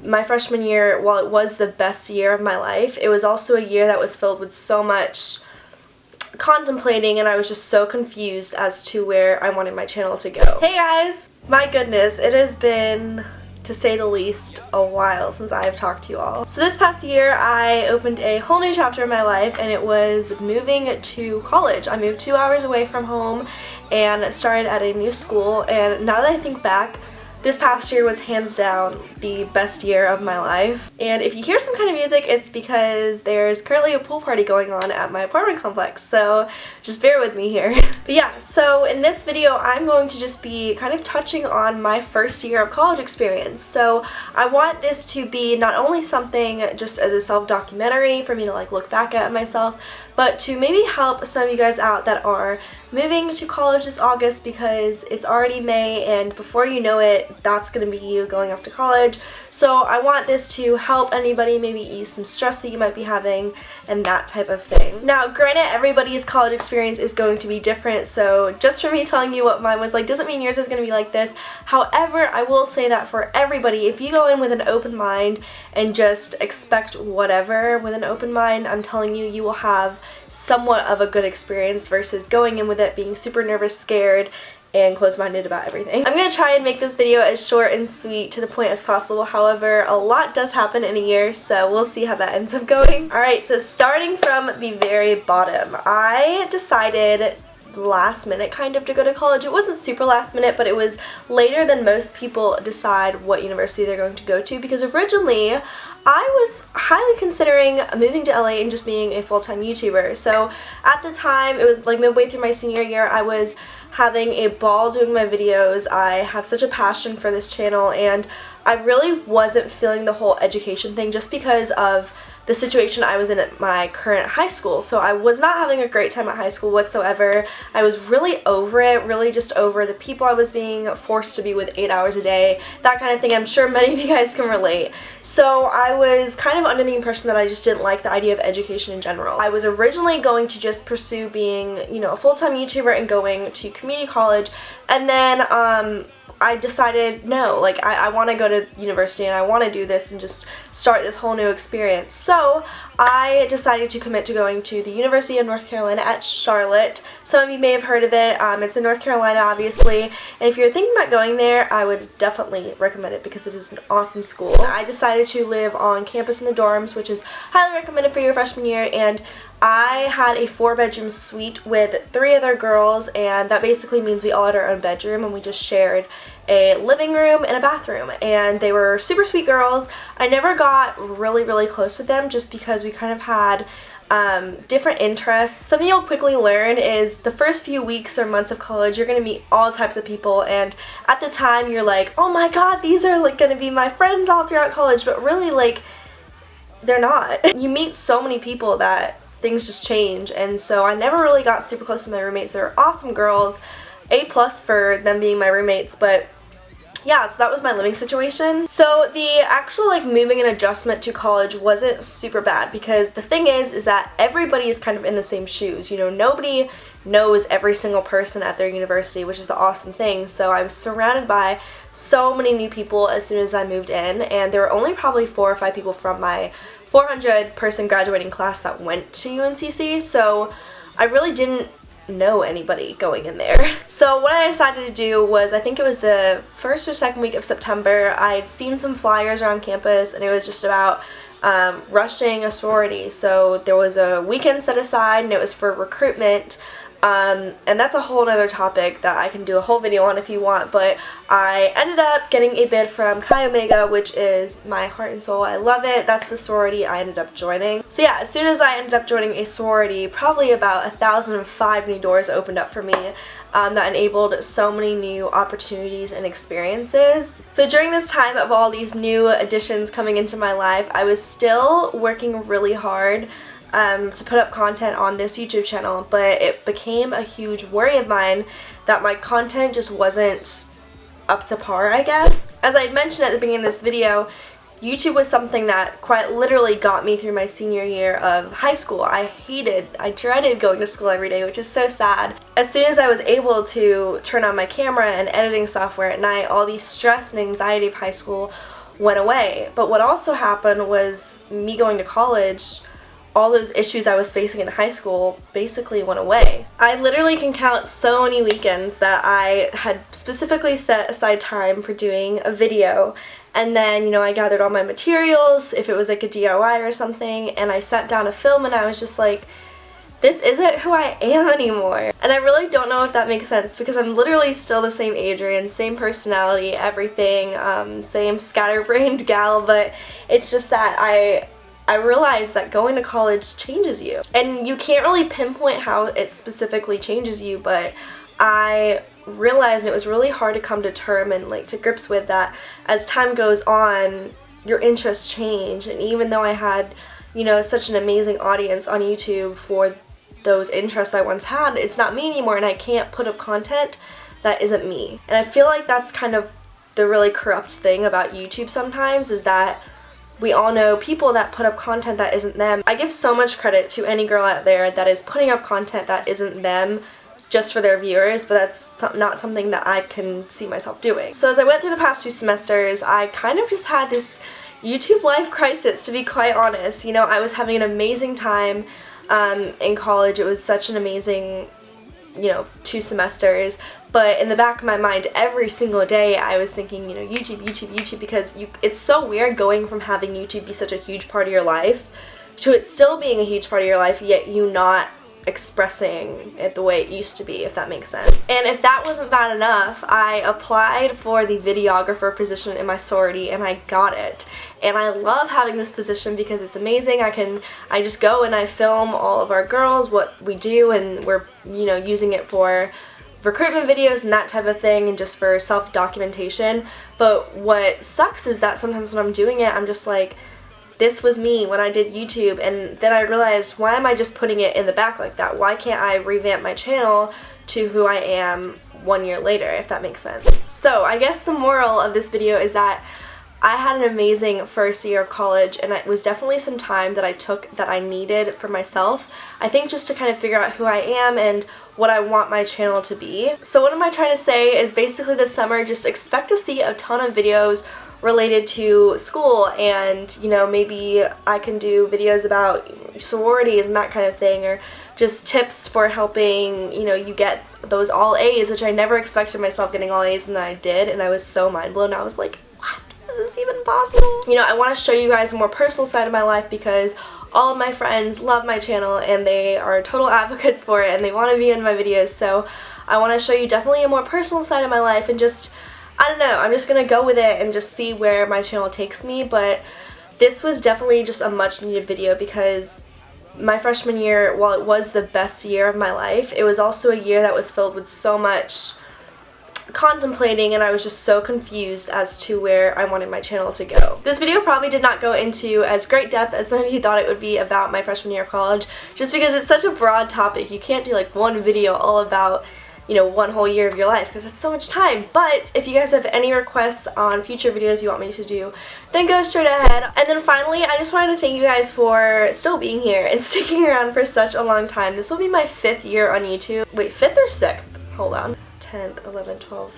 my freshman year, while it was the best year of my life, it was also a year that was filled with so much contemplating, and I was just so confused as to where I wanted my channel to go. Hey guys! My goodness, it has been, to say the least, a while since I have talked to you all. So this past year I opened a whole new chapter in my life, and it was moving to college. I moved 2 hours away from home and started at a new school, and now that I think back, this past year was hands down the best year of my life. And if you hear some kind of music, it's because there's currently a pool party going on at my apartment complex, so just bear with me here. But yeah, so in this video I'm going to just be kind of touching on my first year of college experience. So I want this to be not only something just as a self-documentary for me to like look back at myself, but to maybe help some of you guys out that are moving to college this August, because it's already May and before you know it, that's going to be you going off to college. So I want this to help anybody maybe ease some stress that you might be having and that type of thing. Now granted, everybody's college experience is going to be different, so just for me telling you what mine was like doesn't mean yours is going to be like this. However, I will say that for everybody, if you go in with an open mind and just expect whatever with an open mind, I'm telling you, you will have somewhat of a good experience versus going in with it being super nervous, scared, and closed-minded about everything. I'm going to try and make this video as short and sweet to the point as possible. However, a lot does happen in a year, so we'll see how that ends up going. Alright, so starting from the very bottom, I decided last minute kind of to go to college. It wasn't super last minute, but it was later than most people decide what university they're going to go to, because originally I was highly considering moving to LA and just being a full-time YouTuber. So at the time, it was like midway through my senior year, I was having a ball doing my videos. I have such a passion for this channel, and I really wasn't feeling the whole education thing just because of the situation I was in at my current high school. So I was not having a great time at high school whatsoever. I was really over it, really just over the people I was being forced to be with 8 hours a day, that kind of thing. I'm sure many of you guys can relate. So I was kind of under the impression that I just didn't like the idea of education in general. I was originally going to just pursue being, you know, a full-time YouTuber and going to community college, and then I decided, no, like I want to go to university and I want to do this and just start this whole new experience. So I decided to commit to going to the University of North Carolina at Charlotte. Some of you may have heard of it. It's in North Carolina, obviously, and if you're thinking about going there, I would definitely recommend it because it is an awesome school. I decided to live on campus in the dorms, which is highly recommended for your freshman year, and I had a 4-bedroom suite with 3 other girls, and that basically means we all had our own bedroom and we just shared a living room and a bathroom, and they were super sweet girls. I never got really close with them just because we kind of had different interests. Something you'll quickly learn is the first few weeks or months of college, you're going to meet all types of people, and at the time you're like, oh my god, these are like going to be my friends all throughout college, but really, like, they're not. You meet so many people that things just change, and so I never really got super close to my roommates. They're awesome girls, A+ for them being my roommates, but yeah, so that was my living situation. So the actual like moving and adjustment to college wasn't super bad, because the thing is that everybody is kind of in the same shoes. You know, nobody knows every single person at their university, which is the awesome thing. So I was surrounded by so many new people as soon as I moved in, and there were only probably 4 or 5 people from my 400-person graduating class that went to UNCC, so I really didn't know anybody going in there. So what I decided to do was, I think it was the first or second week of September, I'd seen some flyers around campus, and it was just about rushing a sorority. So there was a weekend set aside, and it was for recruitment. And that's a whole other topic that I can do a whole video on if you want, but I ended up getting a bid from Chi Omega, which is my heart and soul. I love it. That's the sorority I ended up joining. So yeah, as soon as I ended up joining a sorority, probably about 1,005 new doors opened up for me. That enabled so many new opportunities and experiences. So during this time of all these new additions coming into my life, I was still working really hard to put up content on this YouTube channel, but it became a huge worry of mine that my content just wasn't up to par, I guess. As I had mentioned at the beginning of this video, YouTube was something that quite literally got me through my senior year of high school. I dreaded going to school every day, which is so sad. As soon as I was able to turn on my camera and editing software at night, all the stress and anxiety of high school went away. But what also happened was me going to college, all those issues I was facing in high school basically went away. I literally can count so many weekends that I had specifically set aside time for doing a video, and then, you know, I gathered all my materials, if it was like a DIY or something, and I sat down to film, and I was just like, this isn't who I am anymore. And I really don't know if that makes sense, because I'm literally still the same Adrian, same personality, everything, same scatterbrained gal, but it's just that I realized that going to college changes you. And you can't really pinpoint how it specifically changes you, but I realized it was really hard to come to term and like to grips with that as time goes on, your interests change. And even though I had, you know, such an amazing audience on YouTube for those interests I once had, it's not me anymore, and I can't put up content that isn't me. And I feel like that's kind of the really corrupt thing about YouTube sometimes, is that we all know people that put up content that isn't them. I give so much credit to any girl out there that is putting up content that isn't them just for their viewers, but that's not something that I can see myself doing. So as I went through the past 2 semesters, I kind of just had this YouTube life crisis, to be quite honest. You know, I was having an amazing time in college. It was such an amazing, you know, 2 semesters, but in the back of my mind every single day I was thinking, you know, YouTube, because it's so weird going from having YouTube be such a huge part of your life to it still being a huge part of your life, yet you not expressing it the way it used to be, if that makes sense. And if that wasn't bad enough, I applied for the videographer position in my sorority and I got it. And I love having this position because it's amazing. I just go and I film all of our girls, what we do, and we're, you know, using it for recruitment videos and that type of thing, and just for self-documentation. But what sucks is that sometimes when I'm doing it, I'm just like, this was me when I did YouTube, and then I realized, why am I just putting it in the back like that? Why can't I revamp my channel to who I am 1 year later, if that makes sense? So I guess the moral of this video is that I had an amazing first year of college, and it was definitely some time that I took that I needed for myself. I think just to kind of figure out who I am and what I want my channel to be. So what am I trying to say is basically this summer, just expect to see a ton of videos related to school, and, you know, maybe I can do videos about sororities and that kind of thing, or just tips for helping, you know, you get those all A's, which I never expected myself getting all A's, and then I did, and I was so mind blown. I was like, what? Is this even possible? You know, I want to show you guys a more personal side of my life, because all of my friends love my channel and they are total advocates for it and they want to be in my videos, so I want to show you definitely a more personal side of my life, and just, I don't know, I'm just gonna go with it and just see where my channel takes me. But this was definitely just a much needed video, because my freshman year, while it was the best year of my life, it was also a year that was filled with so much contemplating, and I was just so confused as to where I wanted my channel to go. This video probably did not go into as great depth as some of you thought it would be about my freshman year of college, just because it's such a broad topic. You can't do like one video all about, you know, 1 whole year of your life, because that's so much time. But if you guys have any requests on future videos you want me to do, then go straight ahead. And then finally, I just wanted to thank you guys for still being here and sticking around for such a long time. This will be my 5th year on YouTube. Wait, 5th or 6th? Hold on. 10th, 11th, 12th.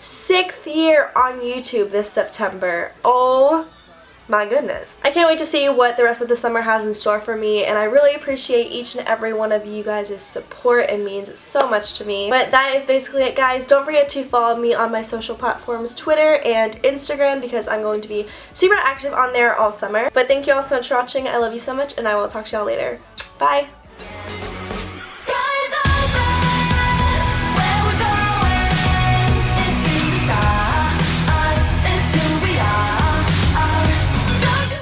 6th year on YouTube this September. Oh my goodness. I can't wait to see what the rest of the summer has in store for me, and I really appreciate each and every one of you guys' support. It means so much to me. But that is basically it, guys. Don't forget to follow me on my social platforms, Twitter and Instagram, because I'm going to be super active on there all summer. But thank you all so much for watching. I love you so much, and I will talk to y'all later. Bye!